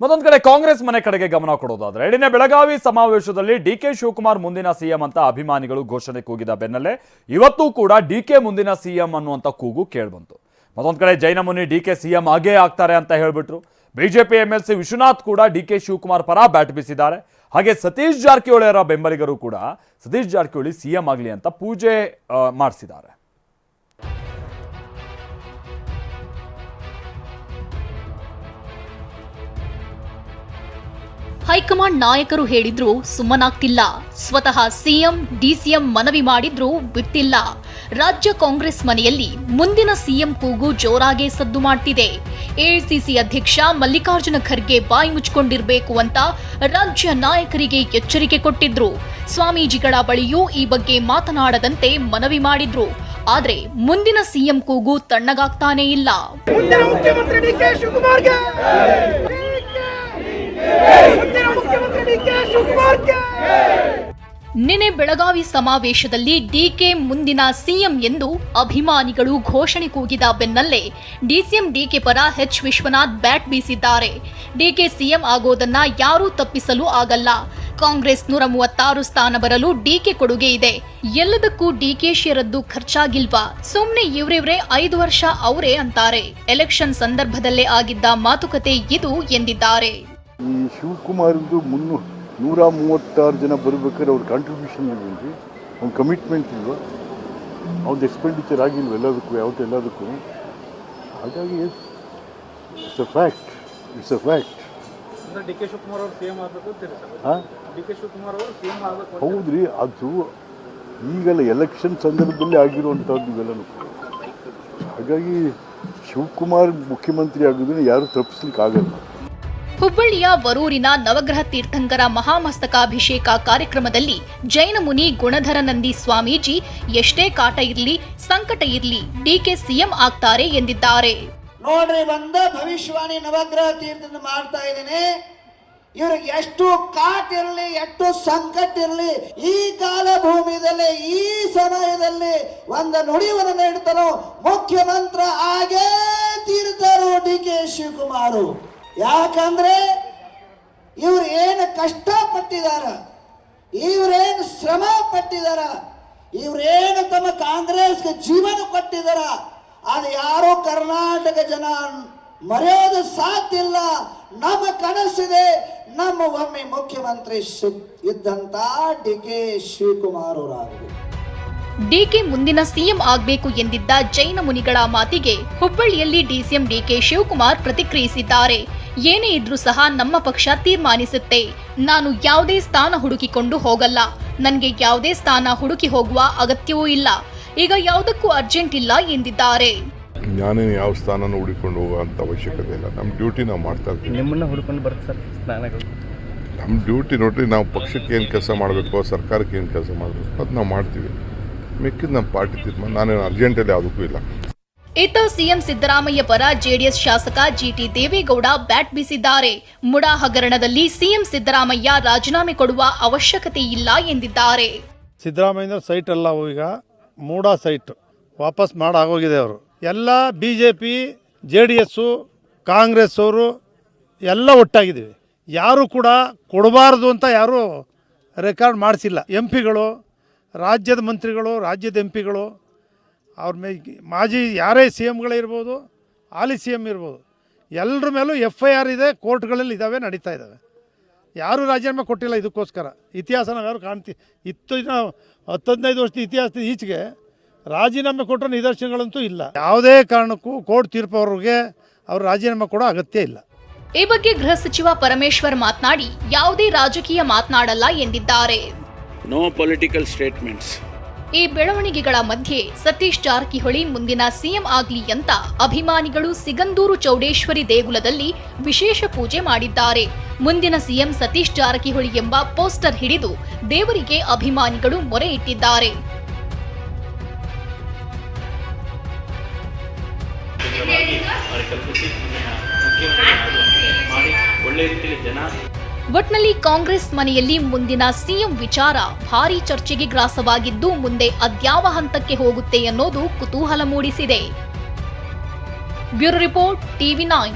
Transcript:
ಮತ್ತೊಂದು ಕಡೆ ಕಾಂಗ್ರೆಸ್ ಮನೆ ಕಡೆಗೆ ಗಮನ ಕೊಡೋದಾದ್ರೆ ಇಡೀ ಬೆಳಗಾವಿ ಸಮಾವೇಶದಲ್ಲಿ ಡಿಕೆ ಶಿವಕುಮಾರ್ ಮುಂದಿನ ಸಿಎಂ ಅಂತ ಅಭಿಮಾನಿಗಳು ಘೋಷಣೆ ಕೂಗಿದ ಬೆನ್ನಲ್ಲೇ ಇವತ್ತೂ ಕೂಡ ಡಿಕೆ ಮುಂದಿನ ಸಿಎಂ ಅನ್ನುವಂತ ಕೂಗು ಕೇಳಿಬಂತು. ಮತ್ತೊಂದು ಕಡೆ ಜೈನಮುನಿ ಡಿಕೆ ಸಿಎಂ ಆಗೇ ಆಗ್ತಾರೆ ಅಂತ ಹೇಳ್ಬಿಟ್ರು. ಬಿಜೆಪಿ ಎಂಎಲ್ಸಿ ವಿಶ್ವನಾಥ್ ಕೂಡ ಡಿಕೆ ಶಿವಕುಮಾರ್ ಪರ ಬ್ಯಾಟ್ ಬೀಸಿದ್ದಾರೆ. ಹಾಗೆ ಸತೀಶ್ ಜಾರಕಿಹೊಳಿ ಅವರ ಬೆಂಬಲಿಗರು ಕೂಡ ಸತೀಶ್ ಜಾರಕಿಹೊಳಿ ಸಿಎಂ ಆಗಲಿ ಅಂತ ಪೂಜೆ ಮಾಡಿಸಿದ್ದಾರೆ. ಹೈಕಮಾಂಡ್ ನಾಯಕರು ಹೇಳಿದ್ರು ಸುಮ್ಮನಾಗ್ತಿಲ್ಲ. ಸ್ವತಃ ಸಿಎಂ ಡಿಸಿಎಂ ಮನವಿ ಮಾಡಿದ್ರು ಬಿಟ್ಟಿಲ್ಲ. ರಾಜ್ಯ ಕಾಂಗ್ರೆಸ್ ಮನೆಯಲ್ಲಿ ಮುಂದಿನ ಸಿಎಂ ಕೂಗು ಜೋರಾಗಿ ಸದ್ದು ಮಾಡ್ತಿದೆ. ಎಐಸಿಸಿ ಅಧ್ಯಕ್ಷ ಮಲ್ಲಿಕಾರ್ಜುನ ಖರ್ಗೆ ಬಾಯಿ ಮುಚ್ಕೊಂಡಿರ್ಬೇಕು ಅಂತ ರಾಜ್ಯ ನಾಯಕರಿಗೆ ಎಚ್ಚರಿಕೆ ಕೊಟ್ಟಿದ್ರು. ಸ್ವಾಮೀಜಿಗಳ ಬಳಿಯೂ ಈ ಬಗ್ಗೆ ಮಾತನಾಡದಂತೆ ಮನವಿ ಮಾಡಿದ್ರು. ಆದ್ರೆ ಮುಂದಿನ ಸಿಎಂ ಕೂಗು ತಣ್ಣಗಾಗ್ತಾನೇ ಇಲ್ಲ. ನಿನ್ನೆ ಬೆಳಗಾವಿ ಸಮಾವೇಶದಲ್ಲಿ ಡಿಕೆ ಮುಂದಿನ ಸಿಎಂ ಎಂದು ಅಭಿಮಾನಿಗಳು ಘೋಷಣೆ ಕೂಗಿದ ಬೆನ್ನಲ್ಲೇ ಡಿಸಿಎಂ ಡಿಕೆ ಪರ ಎಚ್ ವಿಶ್ವನಾಥ್ ಬ್ಯಾಟ್ ಬೀಸಿದ್ದಾರೆ. ಡಿಕೆ ಸಿಎಂ ಆಗೋದನ್ನ ಯಾರೂ ತಪ್ಪಿಸಲು ಆಗಲ್ಲ. ಕಾಂಗ್ರೆಸ್ 136 ಸ್ಥಾನ ಬರಲು ಡಿಕೆ ಕೊಡುಗೆ ಇದೆ. ಎಲ್ಲದಕ್ಕೂ ಡಿಕೆಶಿಯರದ್ದು ಖರ್ಚಾಗಿಲ್ವಾ? ಸುಮ್ನೆ ಇವ್ರಿವ್ರೇ 5 ವರ್ಷ ಅವರೇ ಅಂತಾರೆ. ಎಲೆಕ್ಷನ್ ಸಂದರ್ಭದಲ್ಲೇ ಆಗಿದ್ದ ಮಾತುಕತೆ ಇದು ಎಂದಿದ್ದಾರೆ. ಈ ಶಿವಕುಮಾರ್ದು 136 ಜನ ಬರಬೇಕಾದ್ರೆ ಅವ್ರ ಕಾಂಟ್ರಿಬ್ಯೂಷನ್ ಇಲ್ವೇನ್ರಿ? ಅವ್ನ ಕಮಿಟ್ಮೆಂಟ್ ಇಲ್ವಾ? ಅವ್ರದ್ದು ಎಕ್ಸ್ಪೆಂಡಿಚರ್ ಆಗಿಲ್ವ ಎಲ್ಲದಕ್ಕೂ? ಹಾಗಾಗಿ it's a fact. D K Shivakumar ಅವರು ಸಿಎಂ ಆಗಬೇಕು. ಡಿ ಕೆ ಶಿವಕುಮಾರ್ ಅವರು ಸಿಎಂ ಆಗಬೇಕು. ಹೌದ್ರಿ, ಅದು ಈಗೆಲ್ಲ ಎಲೆಕ್ಷನ್ ಸಂದರ್ಭದಲ್ಲಿ ಆಗಿರುವಂಥದ್ದು ಇವೆಲ್ಲನೂ. ಹಾಗಾಗಿ ಶಿವಕುಮಾರ್ ಮುಖ್ಯಮಂತ್ರಿ ಆಗೋದನ್ನು ಯಾರು ತಪ್ಪಿಸ್ಲಿಕ್ಕೆ ಆಗಲ್ಲ. ಹುಬ್ಬಳ್ಳಿಯ ವರೂರಿನ ನವಗ್ರಹ ತೀರ್ಥಂಕರ ಮಹಾಮಸ್ತಕಾಭಿಷೇಕ ಕಾರ್ಯಕ್ರಮದಲ್ಲಿ ಜೈನ ಮುನಿ ಗುಣಧರನಂದಿ ಸ್ವಾಮೀಜಿ ಎಷ್ಟೇ ಕಾಟ ಇರ್ಲಿ ಸಂಕಟ ಇರ್ಲಿ ಡಿಕೆ ಸಿಎಂ ಆಗ್ತಾರೆ ಎಂದಿದ್ದಾರೆ. ನೋಡ್ರಿ, ಬಂದ ಭವಿಷ್ಯವಾಣಿ ನವಗ್ರಹ ತೀರ್ಥದಿಂದ ಮಾಡ್ತಾ ಇದ್ದೇನೆ. ಇವ್ರಿಗೆ ಎಷ್ಟು ಕಾಟ ಇರಲಿ, ಎಷ್ಟು ಸಂಕಟ ಇರಲಿ, ಈ ಕಾಲ ಭೂಮಿಯಲ್ಲಿ ಈ ಸಮಯದಲ್ಲಿ ಒಂದು ನುಡಿಯನ್ನು ನೀಡ್ತಾರೋ ಮುಖ್ಯಮಂತ್ರಿ ಆಗೇ ತೀರ್ತಾರೋ ಡಿ ಕೆ ಶಿವಕುಮಾರ್. ಯಾಕಂದ್ರೆ ಇವ್ರು ಏನು ಕಷ್ಟಪಟ್ಟಿದಾರ, ಇವ್ರೇನು ಶ್ರಮ ಪಟ್ಟಿದಾರ, ಇವ್ರೇನು ತಮ್ಮ ಕಾಂಗ್ರೆಸ್ಗೆ ಜೀವನ ಕೊಟ್ಟಿದಾರ, ಅದು ಯಾರೋ ಕರ್ನಾಟಕ ಜನ ಮರೆಯೋದು ಸಾಧ್ಯ ಇಲ್ಲ. ನಮ್ಮ ಕನಸಿದೆ, ನಮ್ಮ ಒಮ್ಮೆ ಮುಖ್ಯಮಂತ್ರಿ ಇದ್ದಂತ ಡಿ ಕೆ ಶಿವಕುಮಾರ್ ಅವರಾಗಬೇಕು. ಡಿಕೆ ಮುಂದಿನ ಸಿಎಂ ಆಗಬೇಕು ಎಂದಿದ್ದ ಜೈನ ಮುನಿಗಳ ಮಾತಿಗೆ ಹುಬ್ಬಳ್ಳಿಯಲ್ಲಿ ಡಿಸಿಎಂ ಡಿಕೆ ಶಿವಕುಮಾರ್ ಪ್ರತಿಕ್ರಿಯಿಸಿದ್ದಾರೆ. ಏನೇ ಇದ್ರೂ ಸಹ ನಮ್ಮ ಪಕ್ಷ ತೀರ್ಮಾನಿಸುತ್ತೆ. ನಾನು ಯಾವುದೇ ಸ್ಥಾನ ಹುಡುಕಿಕೊಂಡು ಹೋಗಲ್ಲ. ನನಗೆ ಯಾವುದೇ ಸ್ಥಾನ ಹುಡುಕಿ ಹೋಗುವ ಅಗತ್ಯವೂ ಇಲ್ಲ. ಈಗ ಯಾವುದಕ್ಕೂ ಅರ್ಜೆಂಟ್ ಇಲ್ಲ ಎಂದಿದ್ದಾರೆ. ನಾನೇನು ಯಾವ ಸ್ಥಾನನೂ ಹುಡುಕೊಂಡು ಹೋಗುವಂಥ ಅವಶ್ಯಕತೆ ಇಲ್ಲ. ನಮ್ಮ ಡ್ಯೂಟಿ ನಾವು ಮಾಡ್ತಾ ಇರ್ತೀವಿ. ನಿಮ್ಮನ್ನ ಹುಡುಕೊಂಡು ಬರುತ್ತೆ ಸರ್ ಸ್ಥಾನಗಳು. ನಮ್ಮ ಡ್ಯೂಟಿ ನೋಡ್ರಿ, ನಾವು ಪಕ್ಷಕ್ಕೆ ಏನು ಕೆಲಸ ಮಾಡಬೇಕು, ಸರ್ಕಾರಕ್ಕೆ ಏನು ಕೆಲಸ ಮಾಡಬೇಕು ಅದು ನಾವು ಮಾಡ್ತೀವಿ. ಮಿಕ್ಕಿದ್ದು ನಮ್ಮ ಪಾರ್ಟಿ ತೀರ್ಮಾನ. ನಾನೇನು ಅರ್ಜೆಂಟಲ್ಲಿ ಯಾವುದಕ್ಕೂ ಇಲ್ಲ. ಇತ್ತ ಸಿಎಂ ಸಿದ್ದರಾಮಯ್ಯ ಪರ ಜೆಡಿಎಸ್ ಶಾಸಕ ಜಿಟಿ ದೇವೇಗೌಡ ಬ್ಯಾಟ್ ಬೀಸಿದ್ದಾರೆ. ಮುಡಾ ಹಗರಣದಲ್ಲಿ ಸಿಎಂ ಸಿದ್ದರಾಮಯ್ಯ ರಾಜೀನಾಮೆ ಕೊಡುವ ಅವಶ್ಯಕತೆ ಇಲ್ಲ ಎಂದಿದ್ದಾರೆ. ಸಿದ್ದರಾಮಯ್ಯ ಸೈಟ್ ಅಲ್ಲ, ಈಗ ಮೂಡಾ ಸೈಟ್ ವಾಪಸ್ ಮಾಡಾಗೋಗಿದೆ. ಅವರು ಎಲ್ಲ ಬಿಜೆಪಿ JDS ಕಾಂಗ್ರೆಸ್ ಅವರು ಎಲ್ಲ ಒಟ್ಟಾಗಿದ್ದೀವಿ. ಯಾರು ಕೂಡ ಕೊಡಬಾರ್ದು ಅಂತ ಯಾರು ರೆಕಾರ್ಡ್ ಮಾಡಿಸಿಲ್ಲ. ಎಂಪಿಗಳು, ರಾಜ್ಯದ ಮಂತ್ರಿಗಳು, ರಾಜ್ಯದ ಎಂಪಿಗಳು, ಅವ್ರ ಮಾಜಿ ಯಾರೇ CMಗಳಿರ್ಬೋದು, ಹಾಲಿ CM ಇರ್ಬೋದು, ಎಲ್ಲರ ಮೇಲೂ FIR ಇದೆ, ಕೋರ್ಟ್ಗಳಲ್ಲಿ ಇದ್ದಾವೆ, ನಡೀತಾ ಇದ್ದಾವೆ. ಯಾರೂ ರಾಜೀನಾಮೆ ಕೊಟ್ಟಿಲ್ಲ. ಇದಕ್ಕೋಸ್ಕರ ಇತಿಹಾಸ ನಾವು ಯಾರು ಕಾಣ್ತೀವಿ. 10-15 ವರ್ಷದ ಇತಿಹಾಸದ ಈಚೆಗೆ ರಾಜೀನಾಮೆ ಕೊಟ್ಟರೆ ನಿದರ್ಶನಗಳಂತೂ ಇಲ್ಲ. ಯಾವುದೇ ಕಾರಣಕ್ಕೂ ಕೋರ್ಟ್ ತೀರ್ಪು ಅವ್ರಿಗೆ ಅವರು ರಾಜೀನಾಮೆ ಕೊಡೋ ಅಗತ್ಯ ಇಲ್ಲ. ಈ ಬಗ್ಗೆ ಗೃಹ ಸಚಿವ ಪರಮೇಶ್ವರ್ ಮಾತನಾಡಿ ಯಾವುದೇ ರಾಜಕೀಯ ಮಾತನಾಡಲ್ಲ ಎಂದಿದ್ದಾರೆ. No political statements. ಈ ಬೆಳವಣಿಗೆಗಳ ಮಧ್ಯೆ ಸತೀಶ್ ಜಾರಕಿಹೊಳಿ ಮುಂದಿನ ಸಿಎಂ ಆಗ್ಲಿ ಅಂತ ಅಭಿಮಾನಿಗಳು ಸಿಗಂದೂರು ಚೌಡೇಶ್ವರಿ ದೇಗುಲದಲ್ಲಿ ವಿಶೇಷ ಪೂಜೆ ಮಾಡಿದ್ದಾರೆ. ಮುಂದಿನ ಸಿಎಂ ಸತೀಶ್ ಜಾರಕಿಹೊಳಿ ಎಂಬ ಪೋಸ್ಟರ್ ಹಿಡಿದು ದೇವರಿಗೆ ಅಭಿಮಾನಿಗಳು ಮೊರೆ ಇಟ್ಟಿದ್ದಾರೆ. ಒಟ್ನಲ್ಲಿ ಕಾಂಗ್ರೆಸ್ ಮನೆಯಲ್ಲಿ ಮುಂದಿನ ಸಿಎಂ ವಿಚಾರ ಭಾರೀ ಚರ್ಚೆಗೆ ಗ್ರಾಸವಾಗಿದ್ದು ಮುಂದೆ ಅದ್ಯಾವ ಹಂತಕ್ಕೆ ಹೋಗುತ್ತೆ ಅನ್ನೋದು ಕುತೂಹಲ ಮೂಡಿಸಿದೆ. Bureau report TV9.